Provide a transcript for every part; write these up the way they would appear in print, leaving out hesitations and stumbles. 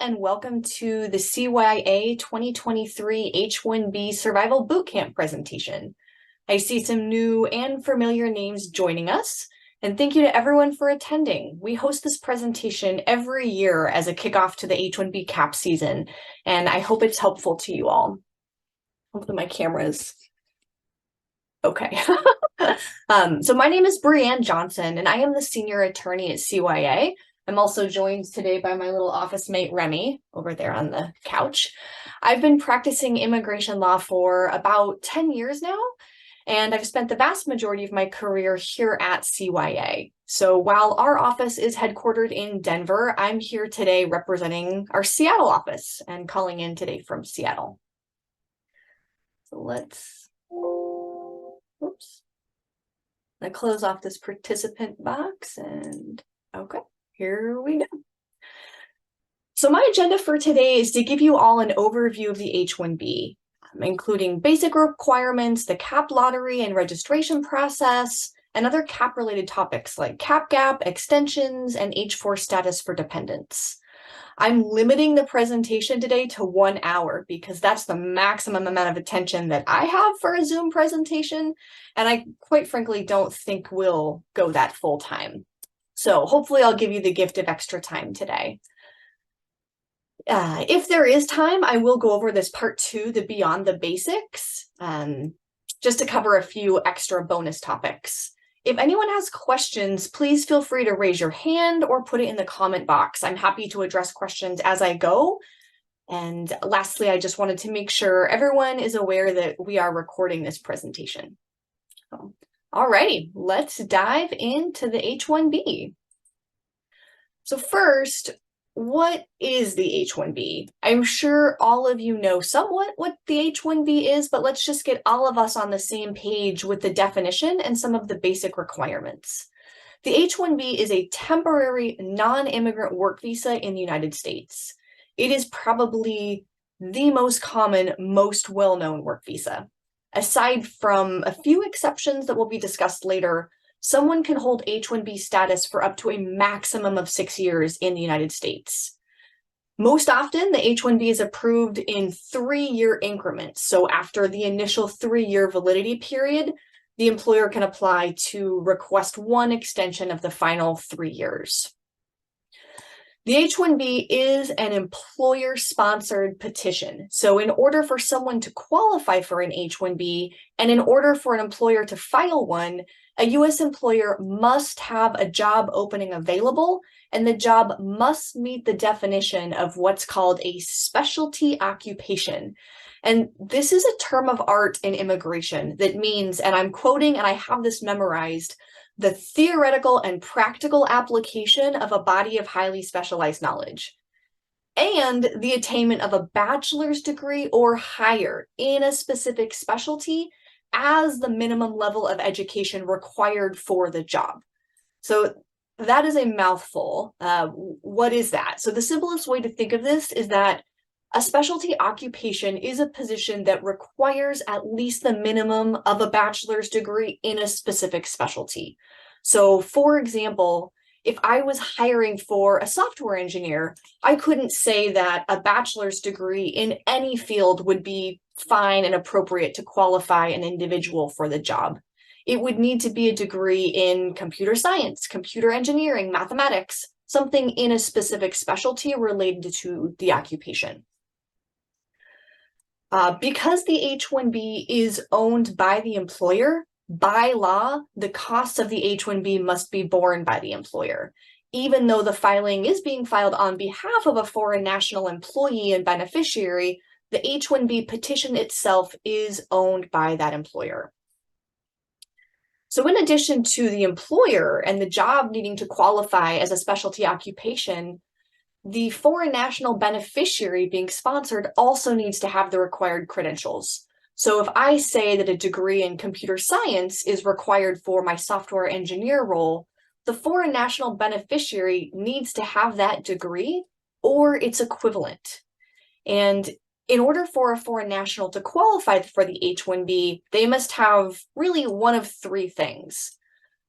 and welcome to the CYA 2023 H-1B Survival Bootcamp presentation. I see some new and familiar names joining us, and thank you to everyone for attending. We host this presentation every year as a kickoff to the H-1B CAP season, and I hope it's helpful to you all. Hopefully my camera is okay. So my name is Brianne Johnson, and I am the senior attorney at CYA. I'm also joined today by my little office mate, Remy, over there on the couch. I've been practicing immigration law for about 10 years now, and I've spent the vast majority of my career here at CYA. So while our office is headquartered in Denver, I'm here today representing our Seattle office and calling in today from Seattle. So let's, oops. I'm gonna close off this participant box and okay. Here we go. So my agenda for today is to give you all an overview of the H-1B, including basic requirements, the CAP lottery and registration process, and other CAP-related topics like CAP gap, extensions, and H-4 status for dependents. I'm limiting the presentation today to 1 hour because that's the maximum amount of attention that I have for a Zoom presentation, and I quite frankly don't think we'll go that full time. So hopefully I'll give you the gift of extra time today. If there is time, I will go over this part 2, the Beyond the Basics, just to cover a few extra bonus topics. If anyone has questions, please feel free to raise your hand or put it in the comment box. I'm happy to address questions as I go. And lastly, I just wanted to make sure everyone is aware that we are recording this presentation. Alrighty, let's dive into the H-1B. So first, what is the H-1B? I'm sure all of you know somewhat what the H-1B is, but let's just get all of us on the same page with the definition and some of the basic requirements. The H-1B is a temporary non-immigrant work visa in the United States. It is probably the most common, most well-known work visa. Aside from a few exceptions that will be discussed later, someone can hold H-1B status for up to a maximum of 6 years in the United States. Most often, the H-1B is approved in 3-year increments. So after the initial 3-year validity period, the employer can apply to request one extension of the final 3 years. The H-1B is an employer-sponsored petition. So in order for someone to qualify for an H-1B, and in order for an employer to file one, a U.S. employer must have a job opening available, and the job must meet the definition of what's called a specialty occupation. And this is a term of art in immigration that means, and I'm quoting, and I have this memorized, the theoretical and practical application of a body of highly specialized knowledge, and the attainment of a bachelor's degree or higher in a specific specialty as the minimum level of education required for the job. So that is a mouthful. What is that? So the simplest way to think of this is that a specialty occupation is a position that requires at least the minimum of a bachelor's degree in a specific specialty. So for example, if I was hiring for a software engineer, I couldn't say that a bachelor's degree in any field would be fine and appropriate to qualify an individual for the job. It would need to be a degree in computer science, computer engineering, mathematics, something in a specific specialty related to the occupation. Because the H-1B is owned by the employer, by law, the costs of the H-1B must be borne by the employer. Even though the filing is being filed on behalf of a foreign national employee and beneficiary, the H-1B petition itself is owned by that employer. So in addition to the employer and the job needing to qualify as a specialty occupation, the foreign national beneficiary being sponsored also needs to have the required credentials. So if I say that a degree in computer science is required for my software engineer role, the foreign national beneficiary needs to have that degree or its equivalent. And in order for a foreign national to qualify for the H-1B, they must have really one of 3 things.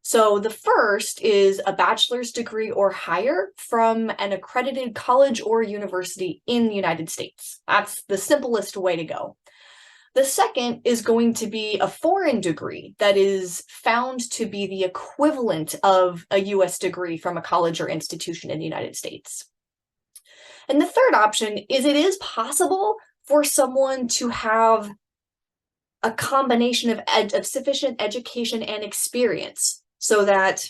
So the first is a bachelor's degree or higher from an accredited college or university in the United States. That's the simplest way to go. The second is going to be a foreign degree that is found to be the equivalent of a US degree from a college or institution in the United States. And the third option is it is possible for someone to have a combination of sufficient education and experience so that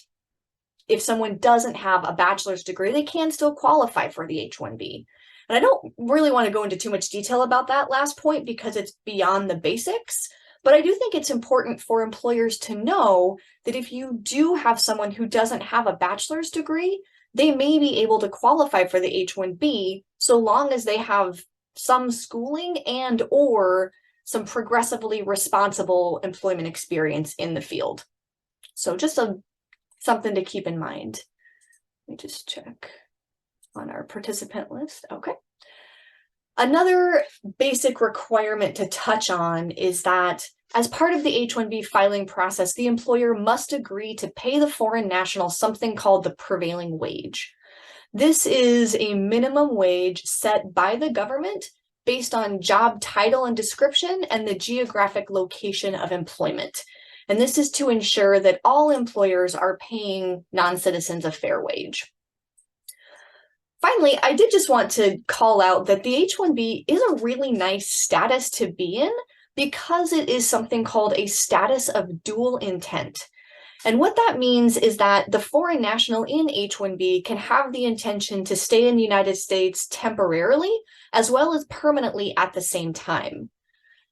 if someone doesn't have a bachelor's degree, they can still qualify for the H-1B. And I don't really want to go into too much detail about that last point because it's beyond the basics, but I do think it's important for employers to know that if you do have someone who doesn't have a bachelor's degree, they may be able to qualify for the H-1B so long as they have some schooling and or some progressively responsible employment experience in the field. So just something to keep in mind. Let me just check on our participant list. Okay. Another basic requirement to touch on is that as part of the H-1B filing process, the employer must agree to pay the foreign national something called the prevailing wage. This is a minimum wage set by the government based on job title and description and the geographic location of employment. And this is to ensure that all employers are paying non-citizens a fair wage. Finally, I did just want to call out that the H-1B is a really nice status to be in because it is something called a status of dual intent. And what that means is that the foreign national in H-1B can have the intention to stay in the United States temporarily as well as permanently at the same time.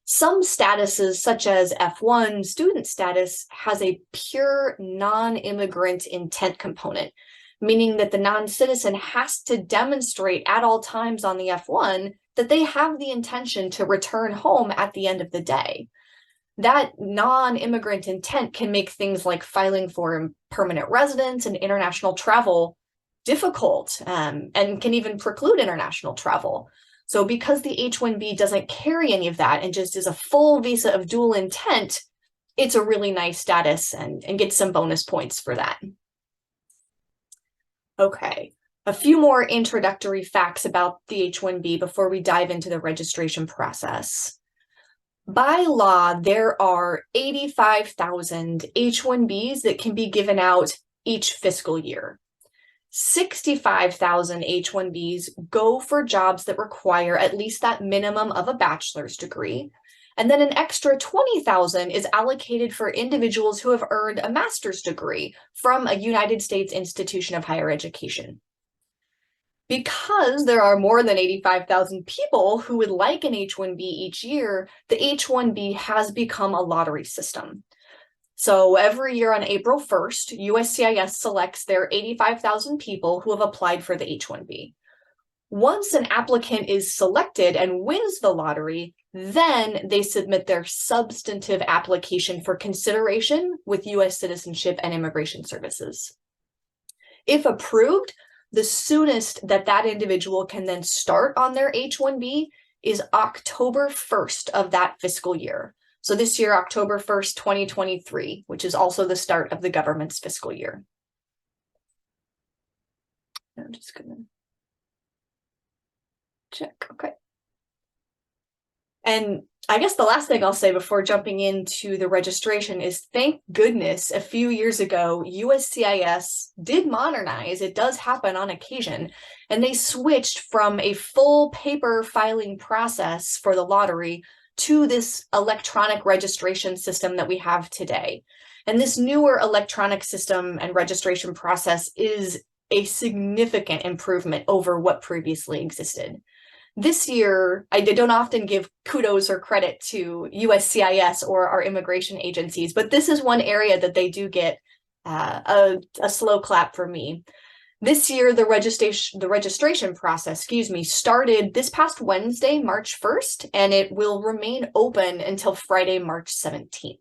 Some statuses, such as F1 student status, has a pure non-immigrant intent component, meaning that the non-citizen has to demonstrate at all times on the F1 that they have the intention to return home at the end of the day. That non-immigrant intent can make things like filing for permanent residence and international travel difficult, and can even preclude international travel. So because the H-1B doesn't carry any of that and just is a full visa of dual intent, it's a really nice status and gets some bonus points for that. Okay, a few more introductory facts about the H-1B before we dive into the registration process. By law, there are 85,000 H-1Bs that can be given out each fiscal year. 65,000 H-1Bs go for jobs that require at least that minimum of a bachelor's degree. And then an extra 20,000 is allocated for individuals who have earned a master's degree from a United States institution of higher education. Because there are more than 85,000 people who would like an H-1B each year, the H-1B has become a lottery system. So every year on April 1st, USCIS selects their 85,000 people who have applied for the H-1B. Once an applicant is selected and wins the lottery, then they submit their substantive application for consideration with US Citizenship and Immigration Services. If approved, the soonest that that individual can then start on their H-1B is October 1st of that fiscal year. So this year, October 1st, 2023, which is also the start of the government's fiscal year. I'm just gonna check, okay. And I guess the last thing I'll say before jumping into the registration is thank goodness a few years ago, USCIS did modernize. It does happen on occasion. And they switched from a full paper filing process for the lottery to this electronic registration system that we have today. And this newer electronic system and registration process is a significant improvement over what previously existed. This year, I don't often give kudos or credit to USCIS or our immigration agencies, but this is one area that they do get a slow clap for me. This year, the registration process, started this past Wednesday, March 1st, and it will remain open until Friday, March 17th.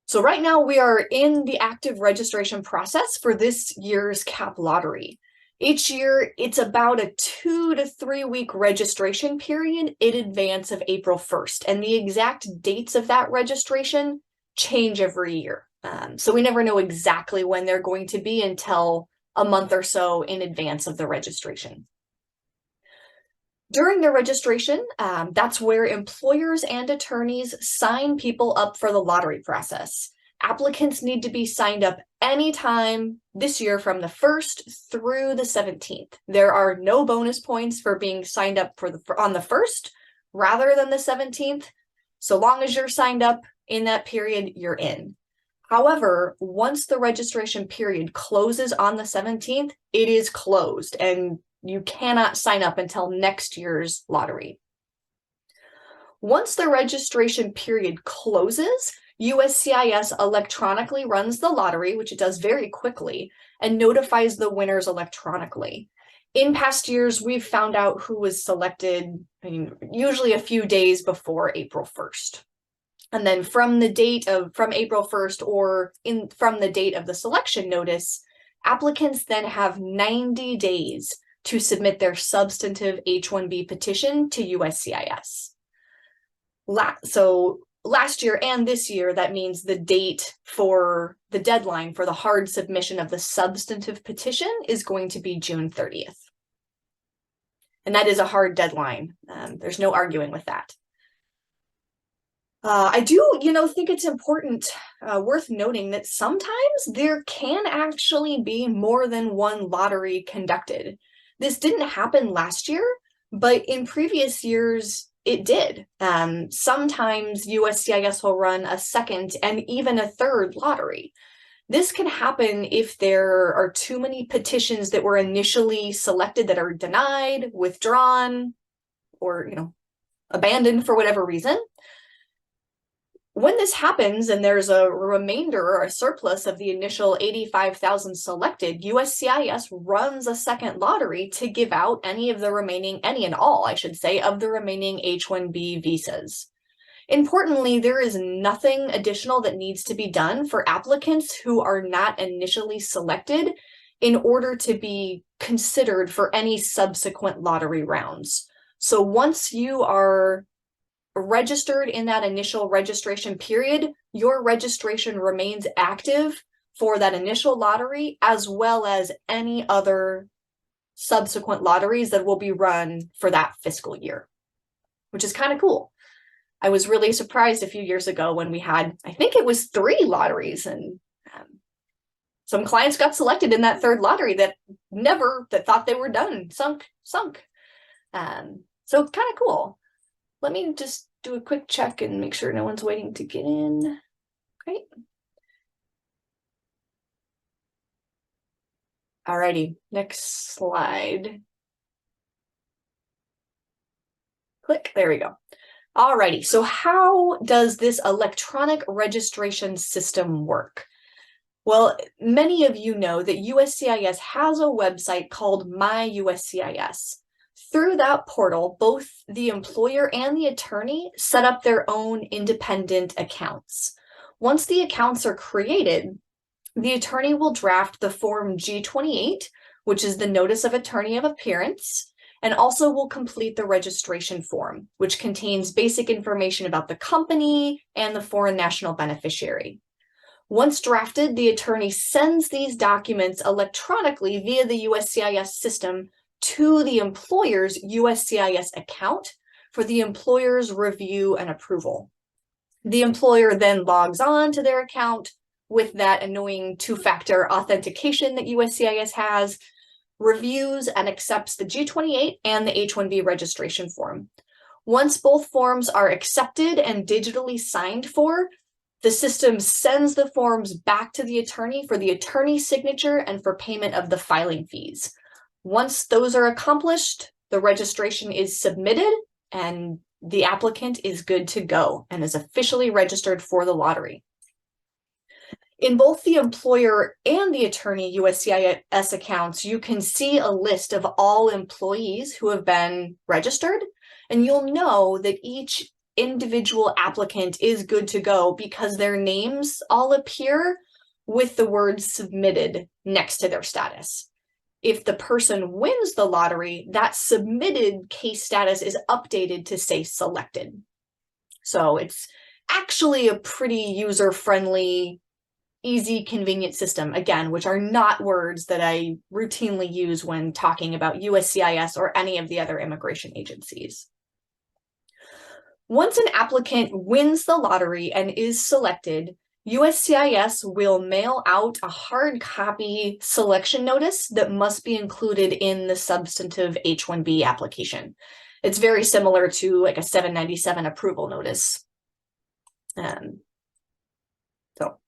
So right now we are in the active registration process for this year's CAP lottery. Each year, it's about a 2 to 3 week registration period in advance of April 1st. And the exact dates of that registration change every year. So we never know exactly when they're going to be until a month or so in advance of the registration. During the registration, that's where employers and attorneys sign people up for the lottery process. Applicants need to be signed up anytime this year from the 1st through the 17th. There are no bonus points for being signed up on the 1st rather than the 17th. So long as you're signed up in that period, you're in. However, once the registration period closes on the 17th, it is closed and you cannot sign up until next year's lottery. Once the registration period closes, USCIS electronically runs the lottery, which it does very quickly, and notifies the winners electronically. In past years, we've found out who was selected, usually a few days before April 1st. And then from April 1st or from the date of the selection notice, applicants then have 90 days to submit their substantive H-1B petition to USCIS. So last year and this year, that means the date for the deadline for the hard submission of the substantive petition is going to be June 30th. And that is a hard deadline. There's no arguing with that. I do, think it's important, worth noting that sometimes there can actually be more than one lottery conducted. This didn't happen last year, but in previous years, it did. Sometimes USCIS will run a second and even a third lottery. This can happen if there are too many petitions that were initially selected that are denied, withdrawn, or, abandoned for whatever reason. When this happens and there's a remainder or a surplus of the initial 85,000 selected, USCIS runs a second lottery to give out any and all, of the remaining H-1B visas. Importantly, there is nothing additional that needs to be done for applicants who are not initially selected in order to be considered for any subsequent lottery rounds. So once you are registered in that initial registration period, your registration remains active for that initial lottery as well as any other subsequent lotteries that will be run for that fiscal year, which is kind of cool. I was really surprised a few years ago when we had, I think it was 3 lotteries, and some clients got selected in that third lottery that thought they were done, sunk. So kind of cool. Let me just do a quick check and make sure no one's waiting to get in. Great. Alrighty, next slide. Click, there we go. Alrighty, so how does this electronic registration system work? Well, many of you know that USCIS has a website called My USCIS. Through that portal, both the employer and the attorney set up their own independent accounts. Once the accounts are created, the attorney will draft the Form G28, which is the Notice of Attorney of Appearance, and also will complete the registration form, which contains basic information about the company and the foreign national beneficiary. Once drafted, the attorney sends these documents electronically via the USCIS system to the employer's USCIS account for the employer's review and approval. The employer then logs on to their account with that annoying 2-factor authentication that USCIS has, reviews and accepts the G28 and the H-1B registration form. Once both forms are accepted and digitally signed for, the system sends the forms back to the attorney for the attorney's signature and for payment of the filing fees. Once those are accomplished, the registration is submitted and the applicant is good to go and is officially registered for the lottery. In both the employer and the attorney USCIS accounts, you can see a list of all employees who have been registered, and you'll know that each individual applicant is good to go because their names all appear with the word submitted next to their status. If the person wins the lottery, that submitted case status is updated to say selected. So it's actually a pretty user-friendly, easy, convenient system, again, which are not words that I routinely use when talking about USCIS or any of the other immigration agencies. Once an applicant wins the lottery and is selected, USCIS will mail out a hard copy selection notice that must be included in the substantive H-1B application. It's very similar to like a 797 approval notice. So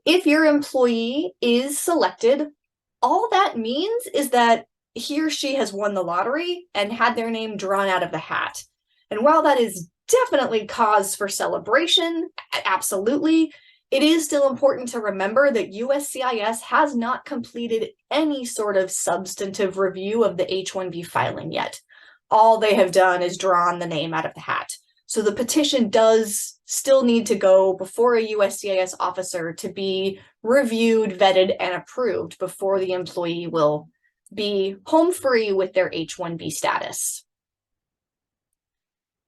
if your employee is selected, all that means is that he or she has won the lottery and had their name drawn out of the hat. And while that is definitely cause for celebration, absolutely, it is still important to remember that USCIS has not completed any sort of substantive review of the H-1B filing yet. All they have done is drawn the name out of the hat. So the petition does still need to go before a USCIS officer to be reviewed, vetted, and approved before the employee will be home free with their H-1B status.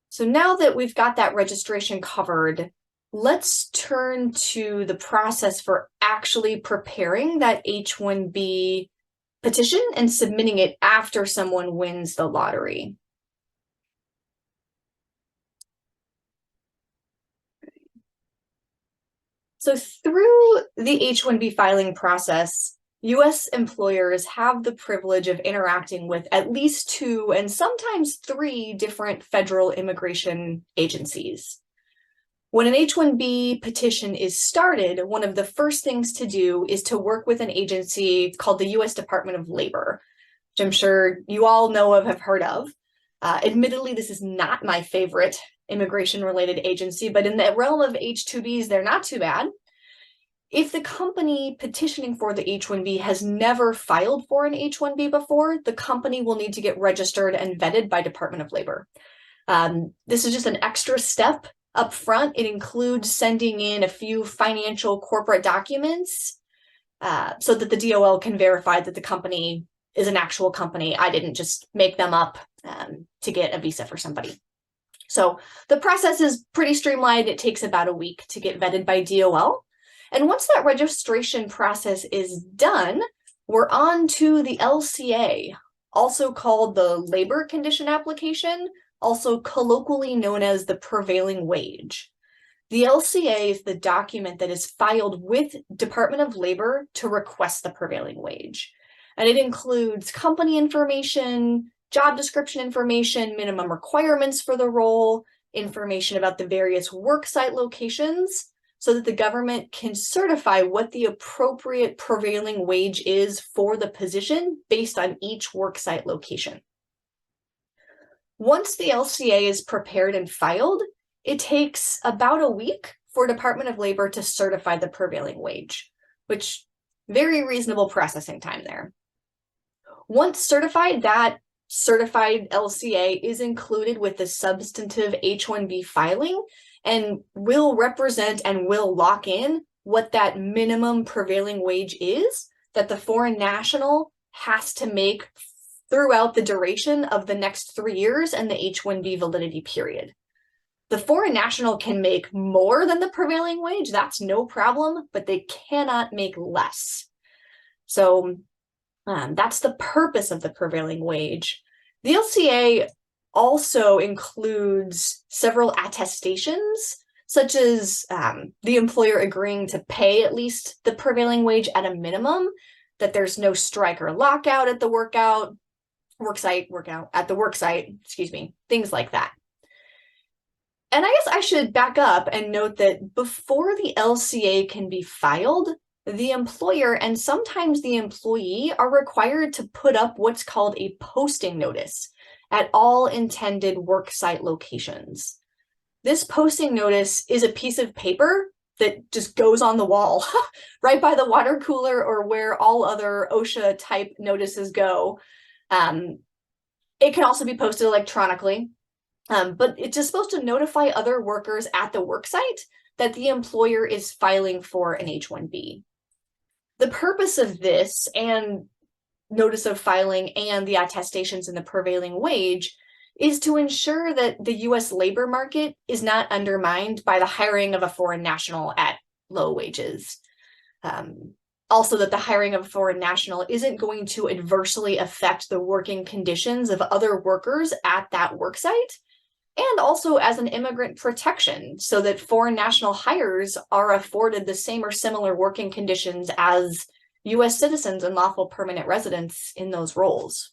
So now that we've got that registration covered, let's turn to the process for actually preparing that H-1B petition and submitting it after someone wins the lottery. So through the H-1B filing process, U.S. employers have the privilege of interacting with at least 2 and sometimes 3 different federal immigration agencies. When an H-1B petition is started, one of the first things to do is to work with an agency called the U.S. Department of Labor, which I'm sure you all know of, have heard of. Admittedly, this is not my favorite immigration-related agency, but in the realm of H-2Bs, they're not too bad. If the company petitioning for the H-1B has never filed for an H-1B before, the company will need to get registered and vetted by Department of Labor. This is just an extra step up front. It includes sending in a few financial corporate documents so that the DOL can verify that the company is an actual company. I didn't just make them up to get a visa for somebody. So the process is pretty streamlined. It takes about a week to get vetted by DOL. And once that registration process is done, we're on to the LCA, also called the Labor Condition Application, also colloquially known as the prevailing wage. The LCA is the document that is filed with Department of Labor to request the prevailing wage. And it includes company information, job description information, minimum requirements for the role, information about the various worksite locations, so that the government can certify what the appropriate prevailing wage is for the position based on each worksite location. Once the LCA is prepared and filed, it takes about a week for Department of Labor to certify the prevailing wage, which very reasonable processing time there. Once certified, that certified LCA is included with the substantive H-1B filing and will represent and will lock in what that minimum prevailing wage is that the foreign national has to make throughout the duration of the next 3 years and the H-1B validity period. The foreign national can make more than the prevailing wage, that's no problem, but they cannot make less. So that's the purpose of the prevailing wage. The LCA also includes several attestations, such as the employer agreeing to pay at least the prevailing wage at a minimum, that there's no strike or lockout at the worksite, excuse me, things like that. And I guess I should back up and note that before the LCA can be filed, the employer and sometimes the employee are required to put up what's called a posting notice at all intended worksite locations. This posting notice is a piece of paper that just goes on the wall right by the water cooler or where all other OSHA type notices go. It can also be posted electronically, but it's just supposed to notify other workers at the worksite that the employer is filing for an H-1B. The purpose of this and notice of filing and the attestations in the prevailing wage is to ensure that the US labor market is not undermined by the hiring of a foreign national at low wages. Also, that the hiring of a foreign national isn't going to adversely affect the working conditions of other workers at that worksite, and also as an immigrant protection, so that foreign national hires are afforded the same or similar working conditions as US citizens and lawful permanent residents in those roles.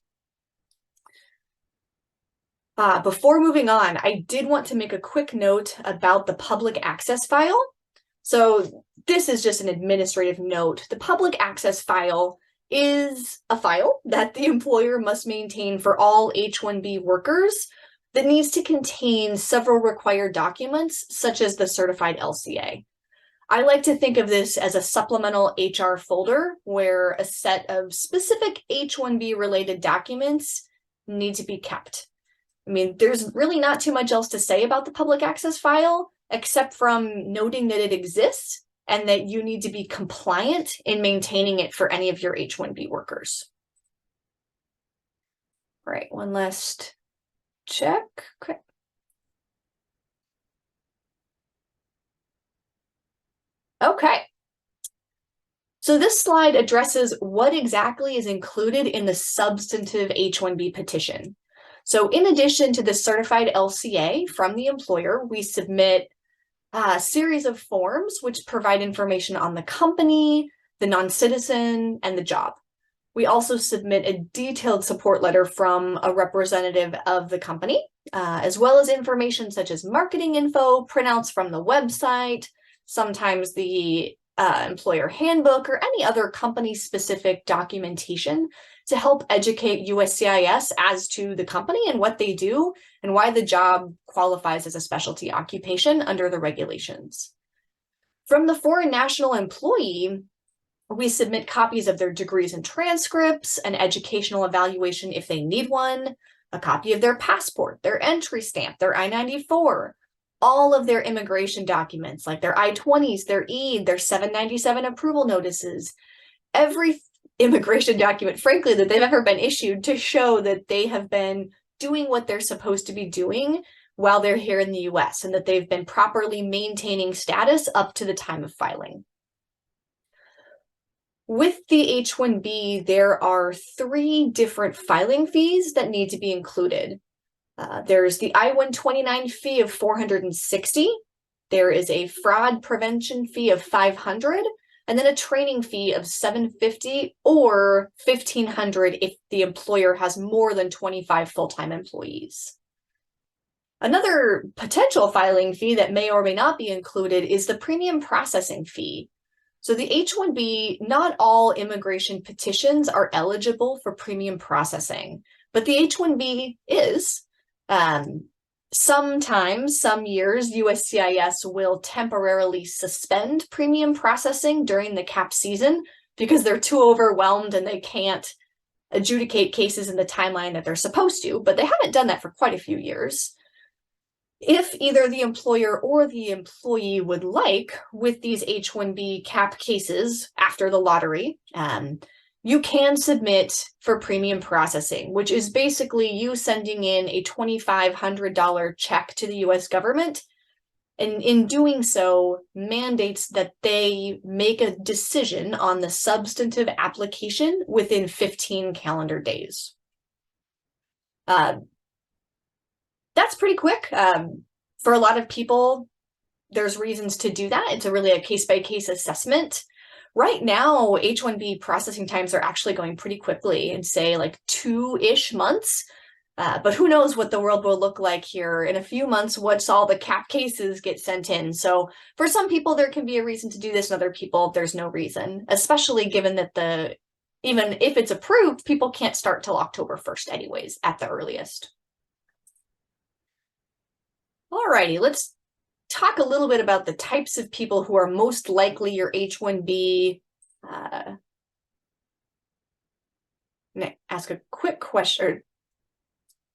Before moving on, I did want to make a quick note about the public access file. So this is just an administrative note. The public access file is a file that the employer must maintain for all H-1B workers that needs to contain several required documents, such as the certified LCA. I like to think of this as a supplemental HR folder where a set of specific H-1B related documents need to be kept. I mean, there's really not too much else to say about the public access file, except from noting that it exists and that you need to be compliant in maintaining it for any of your H-1B workers. All right, one last check. Okay. Okay. So this slide addresses what exactly is included in the substantive H-1B petition. So in addition to the certified LCA from the employer, we submit a series of forms which provide information on the company, the non-citizen, and the job. We also submit a detailed support letter from a representative of the company, as well as information such as marketing info, printouts from the website, sometimes the employer handbook, or any other company-specific documentation to help educate USCIS as to the company and what they do and why the job qualifies as a specialty occupation under the regulations. From the foreign national employee, we submit copies of their degrees and transcripts, an educational evaluation if they need one, a copy of their passport, their entry stamp, their I-94, all of their immigration documents like their I-20s, their EID, their 797 approval notices, every immigration document, frankly, that they've ever been issued to show that they have been doing what they're supposed to be doing while they're here in the US and that they've been properly maintaining status up to the time of filing. With the H-1B, there are 3 different filing fees that need to be included. There's the I-129 fee of $460. There is a fraud prevention fee of $500, and then a training fee of $750 or $1,500 if the employer has more than 25 full-time employees. Another potential filing fee that may or may not be included is the premium processing fee. So the H-1B, not all immigration petitions are eligible for premium processing, but the H-1B is. Sometimes, some years, USCIS will temporarily suspend premium processing during the CAP season because they're too overwhelmed and they can't adjudicate cases in the timeline that they're supposed to, but they haven't done that for quite a few years. If either the employer or the employee would like, with these H-1B CAP cases after the lottery, you can submit for premium processing, which is basically you sending in a $2,500 check to the US government, and in doing so mandates that they make a decision on the substantive application within 15 calendar days. That's pretty quick. For a lot of people, there's reasons to do that. It's really a case-by-case assessment. Right now, H-1B processing times are actually going pretty quickly in, say, like 2-ish months. But who knows what the world will look like here in a few months once all the CAP cases get sent in. So for some people, there can be a reason to do this, and other people, there's no reason, especially given that even if it's approved, people can't start till October 1st anyways, at the earliest. Alrighty, let's talk a little bit about the types of people who are most likely your H-1B. Ask a quick question.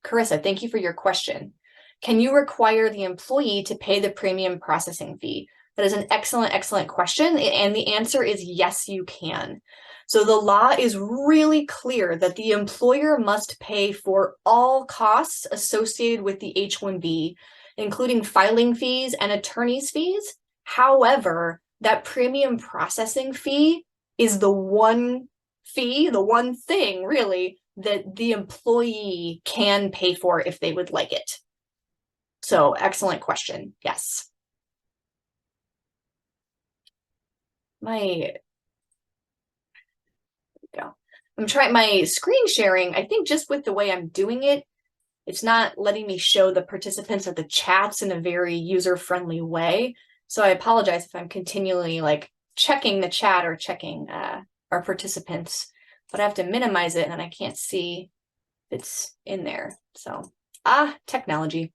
Carissa, thank you for your question. Can you require the employee to pay the premium processing fee? That is an excellent, excellent question. And the answer is yes, you can. So the law is really clear that the employer must pay for all costs associated with the H-1B, including filing fees and attorney's fees. However, that premium processing fee is the one fee, the one thing really that the employee can pay for if they would like it. So excellent question. Yes. I'm trying my screen sharing. I think just with the way I'm doing it, it's not letting me show the participants of the chats in a very user-friendly way. So I apologize if I'm continually like checking the chat or checking our participants, but I have to minimize it and I can't see if it's in there. So, technology.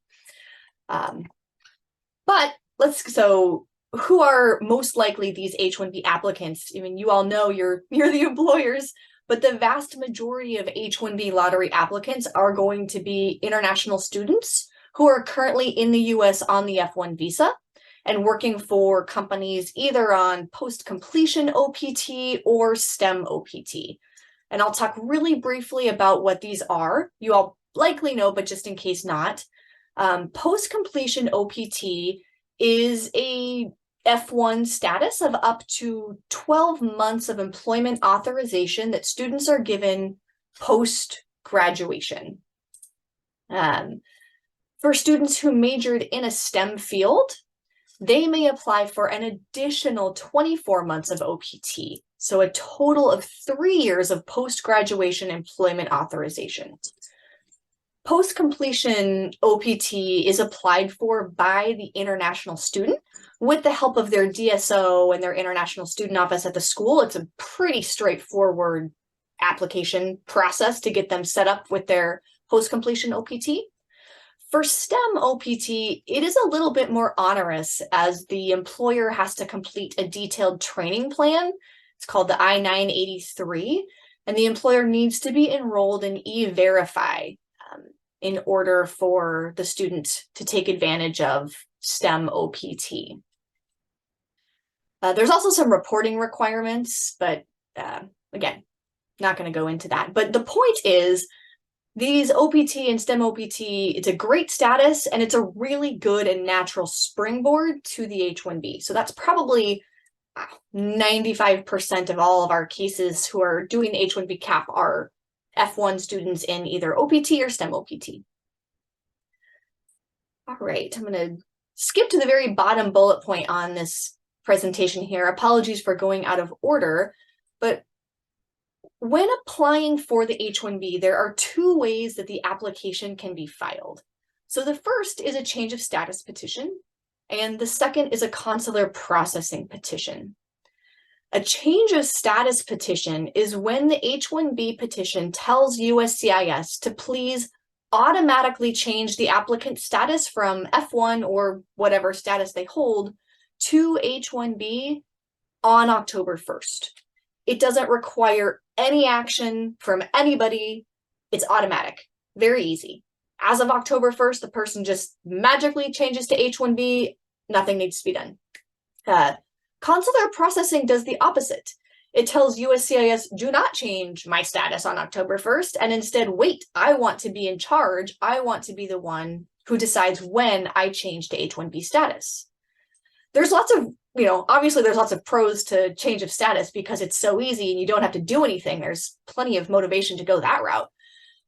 So who are most likely these H-1B applicants? I mean, you all know you're the employers, but the vast majority of H-1B lottery applicants are going to be international students who are currently in the US on the F1 visa and working for companies either on post-completion OPT or STEM OPT. And I'll talk really briefly about what these are. You all likely know, but just in case not. Post-completion OPT is a F1 status of up to 12 months of employment authorization that students are given post-graduation. For students who majored in a STEM field, they may apply for an additional 24 months of OPT, so a total of 3 years of post-graduation employment authorization. Post-completion OPT is applied for by the international student with the help of their DSO and their international student office at the school. It's a pretty straightforward application process to get them set up with their post-completion OPT. For STEM OPT, it is a little bit more onerous as the employer has to complete a detailed training plan. It's called the I-983, and the employer needs to be enrolled in E-Verify in order for the student to take advantage of STEM OPT. There's also some reporting requirements, but again, not going to go into that. But the point is, these OPT and STEM OPT, it's a great status, and it's a really good and natural springboard to the H-1B. So that's probably 95% of all of our cases who are doing the H-1B cap are F1 students in either OPT or STEM OPT. All right, I'm going to skip to the very bottom bullet point on this presentation here. Apologies for going out of order, but when applying for the H-1B, there are 2 ways that the application can be filed. So the first is a change of status petition, and the second is a consular processing petition. A change of status petition is when the H-1B petition tells USCIS to please automatically change the applicant's status from F1 or whatever status they hold to H-1B on October 1st. It doesn't require any action from anybody. It's automatic, very easy. As of October 1st, the person just magically changes to H-1B, nothing needs to be done. Consular processing does the opposite. It tells USCIS, do not change my status on October 1st, and instead wait, I want to be in charge. I want to be the one who decides when I change to H-1B status. There's lots of, obviously there's lots of pros to change of status because it's so easy and you don't have to do anything. There's plenty of motivation to go that route.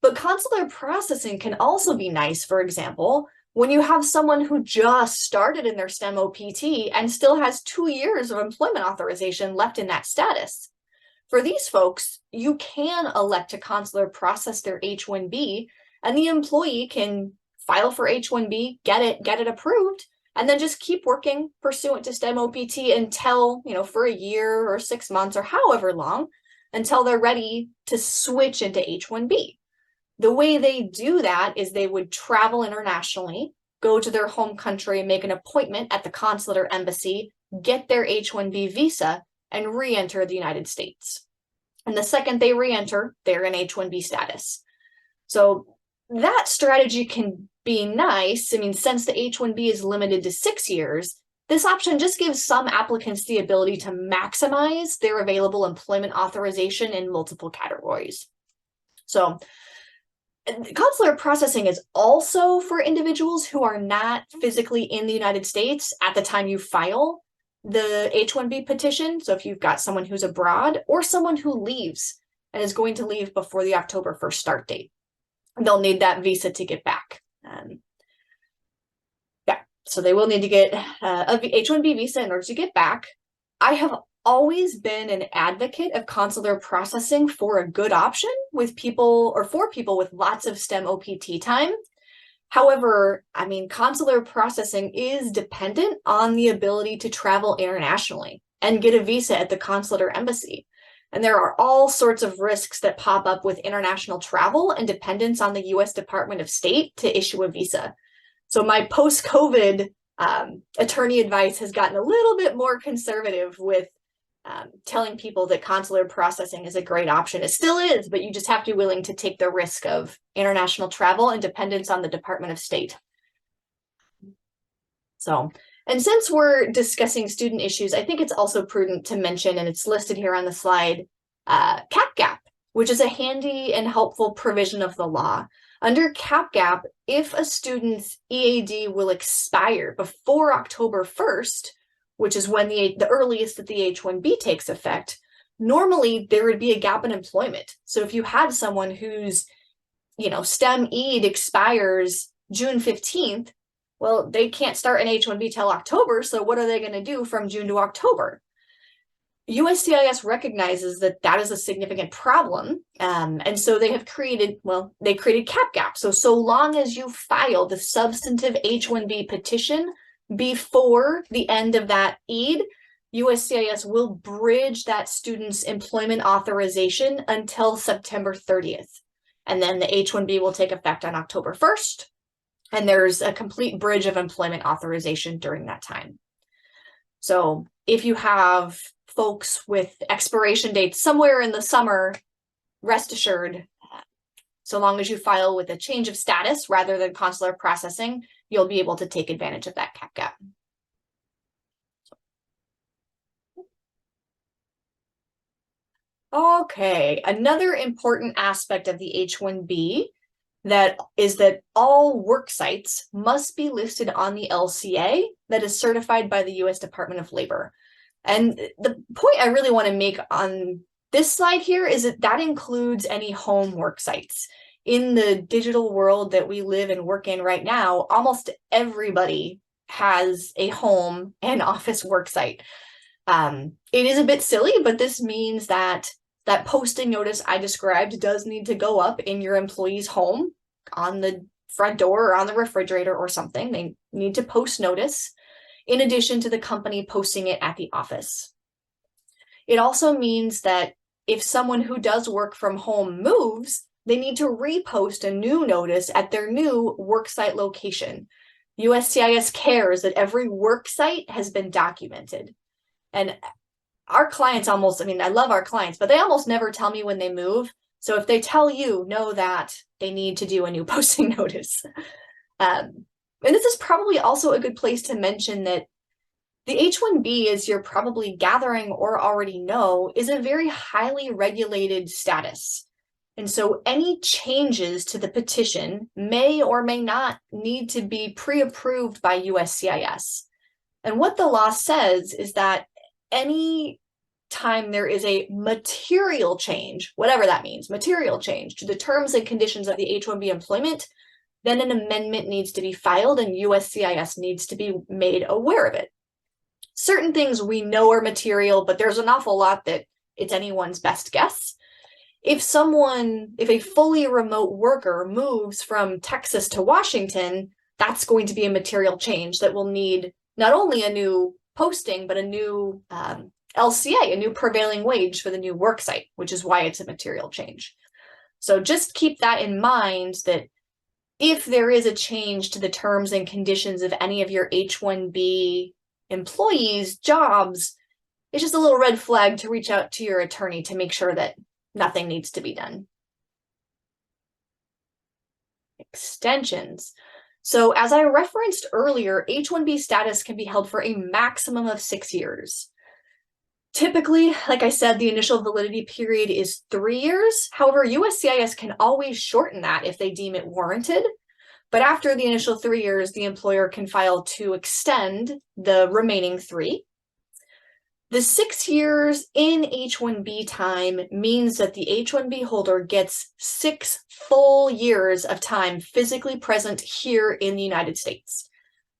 But consular processing can also be nice, for example, when you have someone who just started in their STEM OPT and still has 2 years of employment authorization left in that status. For these folks, you can elect to consular process their H-1B, and the employee can file for H-1B, get it approved, and then just keep working pursuant to STEM OPT until, for a year or 6 months or however long, until they're ready to switch into H-1B. The way they do that is they would travel internationally, go to their home country, make an appointment at the consulate or embassy, get their H-1B visa, and re-enter the United States. And the second they re-enter, they're in H-1B status. So that strategy can be nice. I mean, since the H-1B is limited to 6 years, This option just gives some applicants the ability to maximize their available employment authorization in multiple categories. So consular processing is also for individuals who are not physically in the United States at the time you file the H-1B petition. So if you've got someone who's abroad or someone who leaves and is going to leave before the October 1st start date, they'll need that visa to get back. So they will need to get a H-1B visa in order to get back. I have always been an advocate of consular processing for a good option with people or for people with lots of STEM OPT time. However, I mean, consular processing is dependent on the ability to travel internationally and get a visa at the consulate or embassy. And there are all sorts of risks that pop up with international travel and dependence on the U.S. Department of State to issue a visa. So my post-COVID attorney advice has gotten a little bit more conservative with telling people that consular processing is a great option. It still is, but you just have to be willing to take the risk of international travel and dependence on the Department of State. So, and since we're discussing student issues, I think it's also prudent to mention, and it's listed here on the slide, Cap Gap, which is a handy and helpful provision of the law. Under Cap Gap, if a student's EAD will expire before October 1st, which is when the earliest that the H-1B takes effect, normally there would be a gap in employment. So if you had someone whose, STEM EAD expires June 15th, well, they can't start an H-1B till October, so what are they going to do from June to October? USCIS recognizes that that is a significant problem, and so they have created Cap Gap. So long as you file the substantive H-1B petition before the end of that EAD, USCIS will bridge that student's employment authorization until September 30th. And then the H-1B will take effect on October 1st, and there's a complete bridge of employment authorization during that time. So if you have folks with expiration dates somewhere in the summer, rest assured, so long as you file with a change of status rather than consular processing, you'll be able to take advantage of that Cap Gap. Okay, another important aspect of the H-1B is that all work sites must be listed on the LCA that is certified by the U.S. Department of Labor. And the point I really want to make on this slide here is that includes any home work sites. In the digital world that we live and work in right now, almost everybody has a home and office work site. It is a bit silly, but this means that posting notice I described does need to go up in your employee's home on the front door or on the refrigerator or something. They need to post notice in addition to the company posting it at the office. It also means that if someone who does work from home moves, they need to repost a new notice at their new worksite location. USCIS cares that every worksite has been documented. And our clients I love our clients, but they almost never tell me when they move. So if they tell you, know that they need to do a new posting notice. And this is probably also a good place to mention that the H-1B, as you're probably gathering or already know, is a very highly regulated status. And so any changes to the petition may or may not need to be pre-approved by USCIS. And what the law says is that any time there is a material change, whatever that means, material change to the terms and conditions of the H-1B employment, then an amendment needs to be filed and USCIS needs to be made aware of it. Certain things we know are material, but there's an awful lot that it's anyone's best guess. If a fully remote worker moves from Texas to Washington, that's going to be a material change that will need not only a new posting, but a new LCA, a new prevailing wage for the new worksite, which is why it's a material change. So just keep that in mind, that if there is a change to the terms and conditions of any of your H-1B employees' jobs, it's just a little red flag to reach out to your attorney to make sure that nothing needs to be done. Extensions. So as I referenced earlier, H-1B status can be held for a maximum of 6 years. Typically, like I said, the initial validity period is 3 years. However, USCIS can always shorten that if they deem it warranted. But after the initial 3 years, the employer can file to extend the remaining 3. The 6 years in H-1B time means that the H-1B holder gets 6 full years of time physically present here in the United States.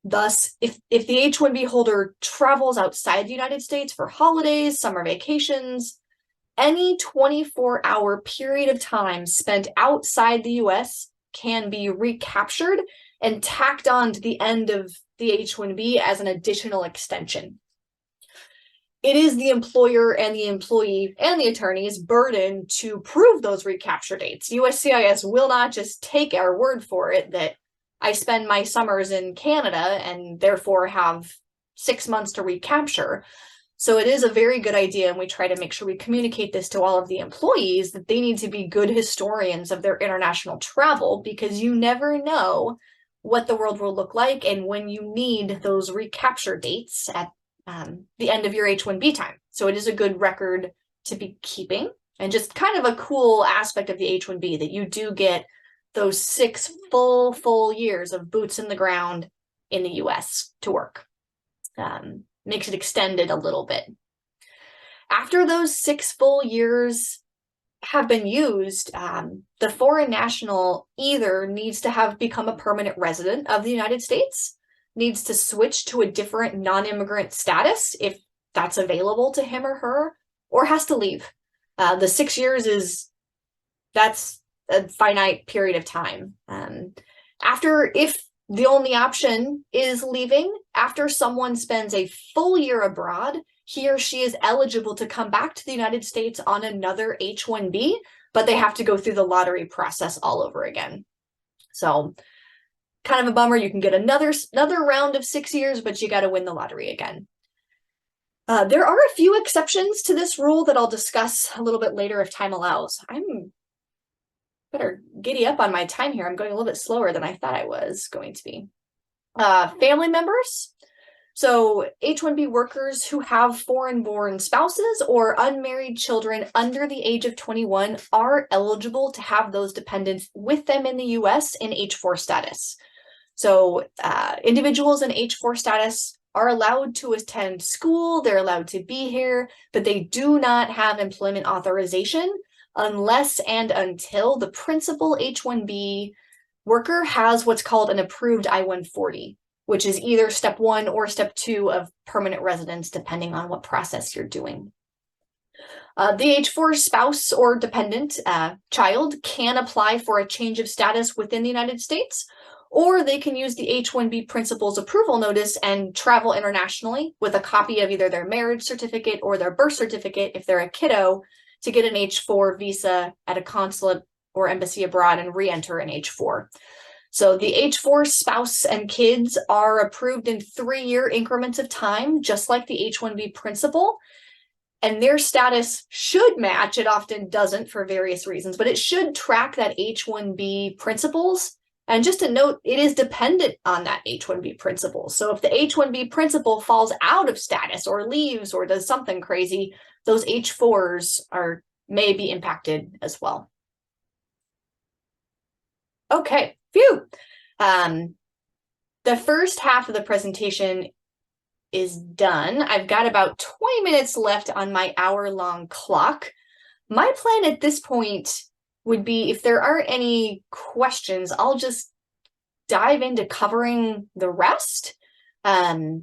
Thus, if the H-1B holder travels outside the United States for holidays, summer vacations, any 24-hour period of time spent outside the US can be recaptured and tacked on to the end of the H-1B as an additional extension. It is the employer and the employee and the attorney's burden to prove those recapture dates. USCIS will not just take our word for it that I spend my summers in Canada and therefore have 6 months to recapture. So it is a very good idea, and we try to make sure we communicate this to all of the employees that they need to be good historians of their international travel, because you never know what the world will look like and when you need those recapture dates at the end of your H-1B time. So it is a good record to be keeping, and just kind of a cool aspect of the H-1B that you do get those 6 full years of boots in the ground in the US to work. Makes it extended a little bit. After those 6 full years have been used, the foreign national either needs to have become a permanent resident of the United States, needs to switch to a different non-immigrant status if that's available to him or her, or has to leave. The 6 years that's a finite period of time. If the only option is leaving, after someone spends a full year abroad, he or she is eligible to come back to the United States on another H-1B, but they have to go through the lottery process all over again. So kind of a bummer. You can get another round of 6 years, but you got to win the lottery again. There are a few exceptions to this rule that I'll discuss a little bit later if time allows. I'm better giddy up on my time here. I'm going a little bit slower than I thought I was going to be. Family members. So H-1B workers who have foreign-born spouses or unmarried children under the age of 21 are eligible to have those dependents with them in the US in H-4 status. So individuals in H-4 status are allowed to attend school, they're allowed to be here, but they do not have employment authorization unless and until the principal H-1B worker has what's called an approved I-140, which is either step 1 or step 2 of permanent residence, depending on what process you're doing. The H-4 spouse or dependent child can apply for a change of status within the United States, or they can use the H-1B principal's approval notice and travel internationally with a copy of either their marriage certificate or their birth certificate if they're a kiddo, to get an H-4 visa at a consulate or embassy abroad and re-enter an H-4. So the H-4 spouse and kids are approved in 3-year increments of time, just like the H-1B principal, and their status should match. It often doesn't for various reasons, but it should track that H-1B principal's. And just a note, it is dependent on that H-1B principal. So if the H-1B principal falls out of status or leaves or does something crazy, those H-4s may be impacted as well. Okay, phew. The first half of the presentation is done. I've got about 20 minutes left on my hour-long clock. My plan at this point would be, if there aren't any questions, I'll just dive into covering the rest. I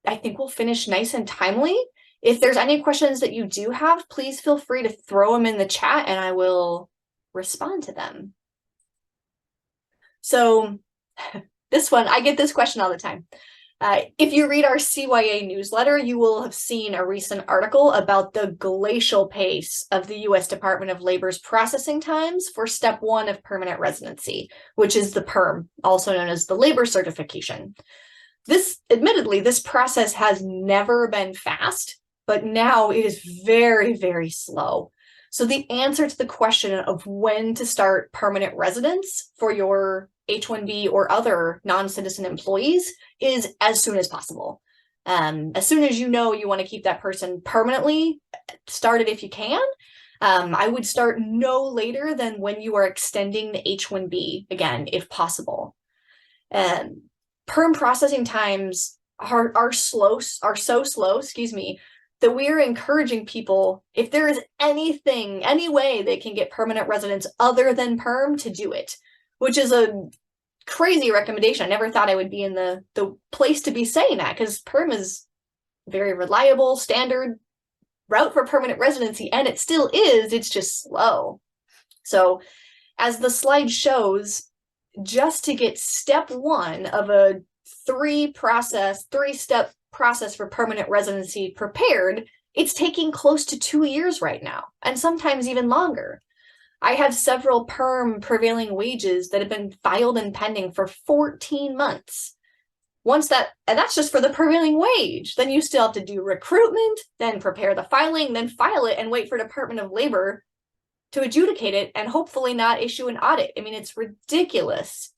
think we'll finish nice and timely. If there's any questions that you do have, please feel free to throw them in the chat and I will respond to them. So this one, I get this question all the time. If you read our CYA newsletter, you will have seen a recent article about the glacial pace of the U.S. Department of Labor's processing times for step 1 of permanent residency, which is the PERM, also known as the labor certification. Admittedly, this process has never been fast, but now it is very, very slow. So the answer to the question of when to start permanent residence for your H-1B or other non-citizen employees is as soon as possible. As soon as you know you want to keep that person permanently, start it if you can. I would start no later than when you are extending the H-1B again, if possible. Perm processing times are so slow, that we are encouraging people, if there is anything, any way they can get permanent residence other than perm, to do it, which is a crazy recommendation. I never thought I would be in the place to be saying that, because perm is very reliable, standard route for permanent residency, and it still is, it's just slow. So as the slide shows, just to get step one of a three-step process for permanent residency prepared, it's taking close to 2 years right now, and sometimes even longer. I have several perm prevailing wages that have been filed and pending for 14 months. And that's just for the prevailing wage. Then you still have to do recruitment, then prepare the filing, then file it and wait for Department of Labor to adjudicate it and hopefully not issue an audit. I mean, it's ridiculous.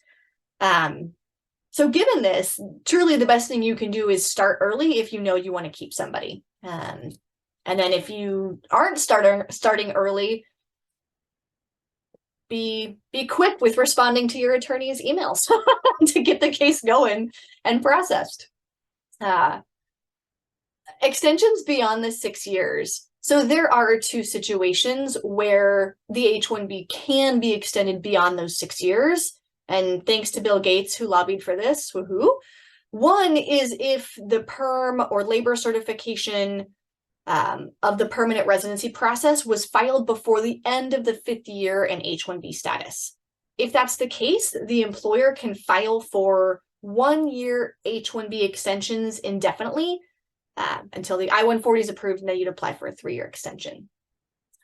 So given this, truly the best thing you can do is start early if you know you want to keep somebody. And then if you aren't starting early, be quick with responding to your attorney's emails to get the case going and processed. Extensions beyond the 6 years. So there are two situations where the H-1B can be extended beyond those 6 years. And thanks to Bill Gates, who lobbied for this, woohoo. One is if the perm or labor certification of the permanent residency process was filed before the end of the 5th year in H-1B status. If that's the case, the employer can file for 1-year H-1B extensions indefinitely until the I-140 is approved, and then you'd apply for a 3-year extension.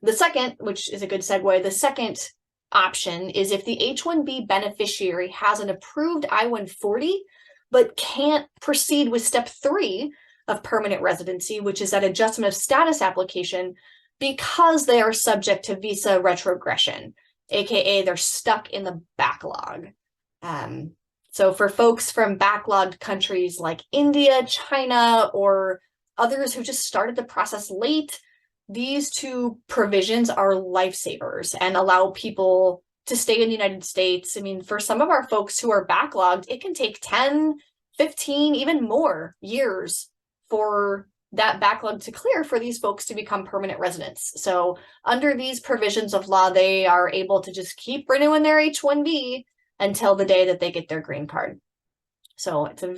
The second, which is a good segue, the second option is if the H-1B beneficiary has an approved I-140 but can't proceed with step 3 of permanent residency, which is that adjustment of status application, because they are subject to visa retrogression, aka they're stuck in the backlog. So for folks from backlogged countries like India, China, or others who just started the process late, these two provisions are lifesavers and allow people to stay in the United States. I mean, for some of our folks who are backlogged, it can take 10, 15, even more years for that backlog to clear for these folks to become permanent residents. So under these provisions of law, they are able to just keep renewing their H-1B until the day that they get their green card. So it's we're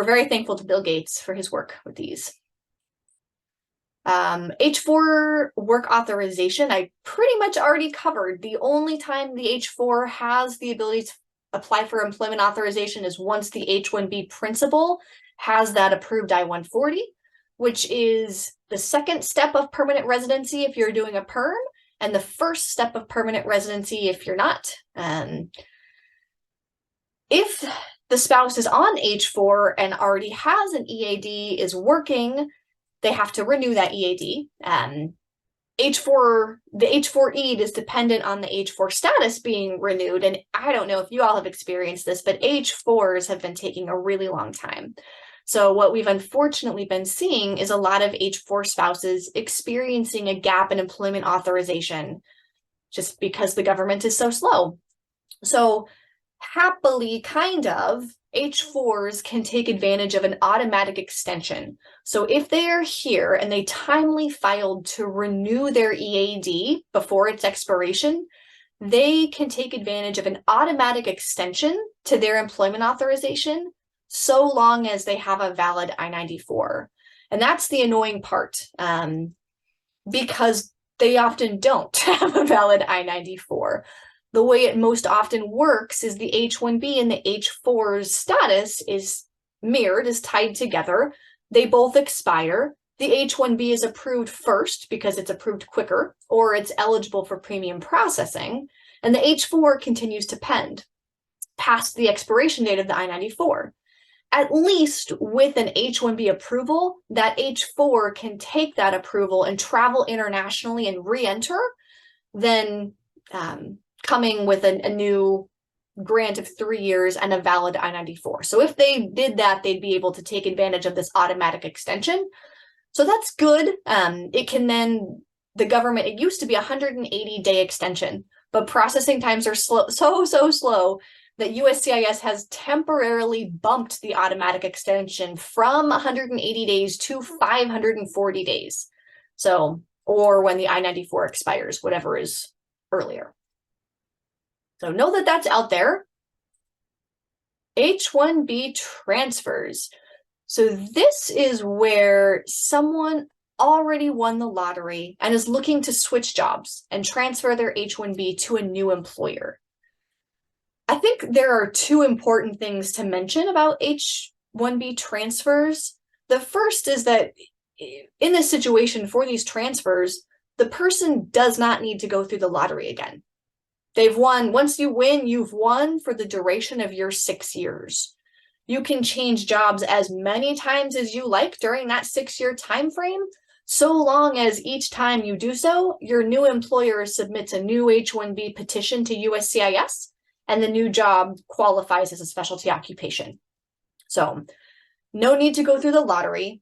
very thankful to Bill Gates for his work with these. H-4 work authorization, I pretty much already covered. The only time the H-4 has the ability to apply for employment authorization is once the H-1B principal has that approved I-140, which is the second step of permanent residency if you're doing a perm, and the first step of permanent residency if you're not. If the spouse is on H-4 and already has an EAD, is working, they have to renew that EAD. The H-4 is dependent on the H-4 status being renewed. And I don't know if you all have experienced this, but H-4s have been taking a really long time. So what we've unfortunately been seeing is a lot of H-4 spouses experiencing a gap in employment authorization just because the government is so slow. So happily, H-4s can take advantage of an automatic extension. So if they are here and they timely filed to renew their EAD before its expiration, they can take advantage of an automatic extension to their employment authorization so long as they have a valid I-94. And that's the annoying part, because they often don't have a valid I-94. The way it most often works is the H-1B and the H-4's status is mirrored, is tied together. They both expire. The H-1B is approved first because it's approved quicker, or it's eligible for premium processing, and the H-4 continues to pend past the expiration date of the I-94. at least with an H-1B approval, that H-4 can take that approval and travel internationally and re-enter, then coming with a new grant of 3 years and a valid I-94. So if they did that, they'd be able to take advantage of this automatic extension. So that's good. It can then, the government, it used to be a 180-day extension, but processing times are slow, so slow that USCIS has temporarily bumped the automatic extension from 180 days to 540 days. So, or when the I-94 expires, whatever is earlier. So know that that's out there. H-1B transfers. So this is where someone already won the lottery and is looking to switch jobs and transfer their H-1B to a new employer. I think there are two important things to mention about H-1B transfers. The first is that in this situation for these transfers, the person does not need to go through the lottery again. They've won. Once you win, you've won for the duration of your 6 years. You can change jobs as many times as you like during that 6-year time frame, so long as each time you do so, your new employer submits a new H-1B petition to USCIS, and the new job qualifies as a specialty occupation. So no need to go through the lottery.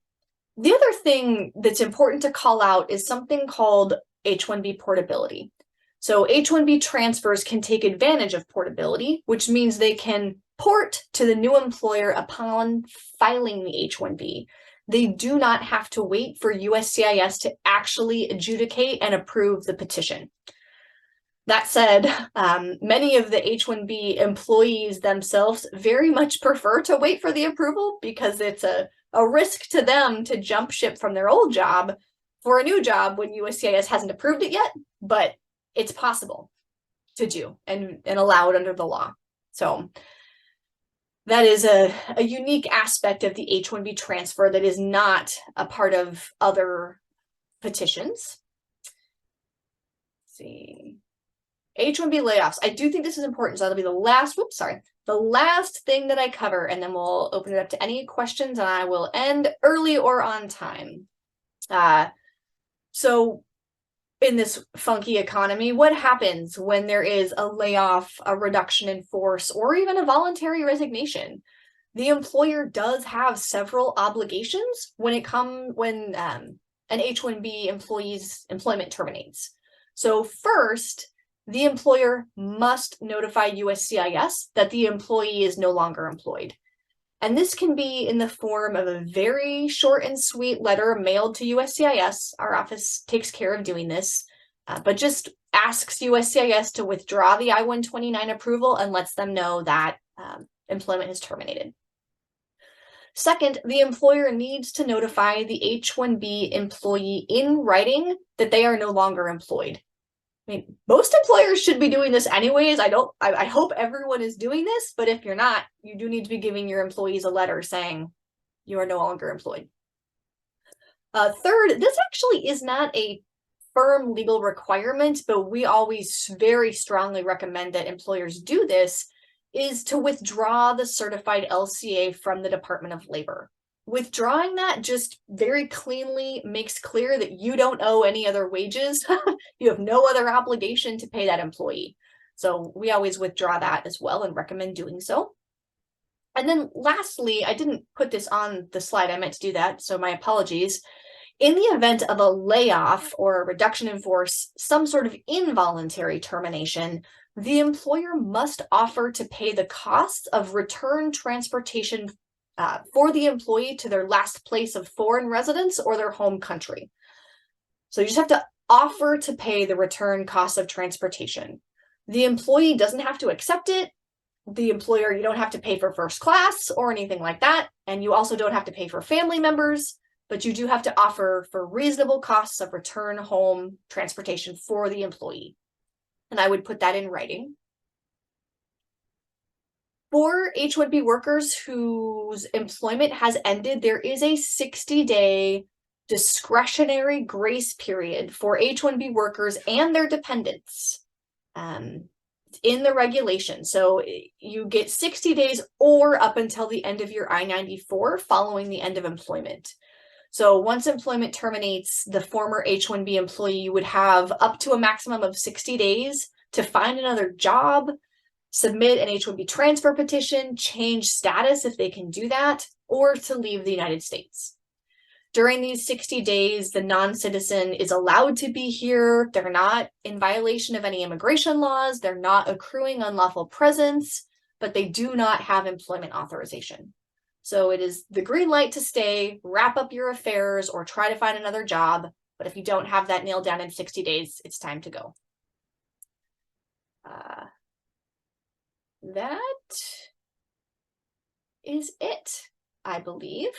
The other thing that's important to call out is something called H-1B portability. So H-1B transfers can take advantage of portability, which means they can port to the new employer upon filing the H-1B. They do not have to wait for USCIS to actually adjudicate and approve the petition. That said, many of the H-1B employees themselves very much prefer to wait for the approval because it's a risk to them to jump ship from their old job for a new job when USCIS hasn't approved it yet, but it's possible to do and allowed under the law. So that is a unique aspect of the H-1B transfer that is not a part of other petitions. Let's see. H-1B layoffs. I do think this is important, so that'll be the last, the last thing that I cover, and then we'll open it up to any questions, and I will end early or on time. So in this funky economy, what happens when there is a layoff, a reduction in force, or even a voluntary resignation? The employer does have several obligations when an H-1B employee's employment terminates. So first, the employer must notify USCIS that the employee is no longer employed. And this can be in the form of a very short and sweet letter mailed to USCIS. Our office takes care of doing this, but just asks USCIS to withdraw the I-129 approval and lets them know that employment has terminated. Second, the employer needs to notify the H-1B employee in writing that they are no longer employed. I mean, most employers should be doing this anyways. I hope everyone is doing this, but if you're not, you do need to be giving your employees a letter saying you are no longer employed. Third, this actually is not a firm legal requirement, but we always very strongly recommend that employers do this, is to withdraw the certified LCA from the Department of Labor. Withdrawing that just very cleanly makes clear that you don't owe any other wages. You have no other obligation to pay that employee. So we always withdraw that as well and recommend doing so. And then lastly, I didn't put this on the slide. I meant to do that, so my apologies. In the event of a layoff or a reduction in force, some sort of involuntary termination, the employer must offer to pay the costs of return transportation for the employee to their last place of foreign residence or their home country. So you just have to offer to pay the return costs of transportation. The employee doesn't have to accept it. The employer, you don't have to pay for first class or anything like that. And you also don't have to pay for family members, but you do have to offer for reasonable costs of return home transportation for the employee. And I would put that in writing. For H-1B workers whose employment has ended, there is a 60-day discretionary grace period for H-1B workers and their dependents. It's in the regulation. So you get 60 days or up until the end of your I-94 following the end of employment. So once employment terminates, the former H-1B employee would have up to a maximum of 60 days to find another job, submit an H-1B transfer petition, change status if they can do that, or to leave the United States. During these 60 days, the non-citizen is allowed to be here. They're not in violation of any immigration laws. They're not accruing unlawful presence, but they do not have employment authorization. So it is the green light to stay, wrap up your affairs, or try to find another job. But if you don't have that nailed down in 60 days, it's time to go. That is it, I believe.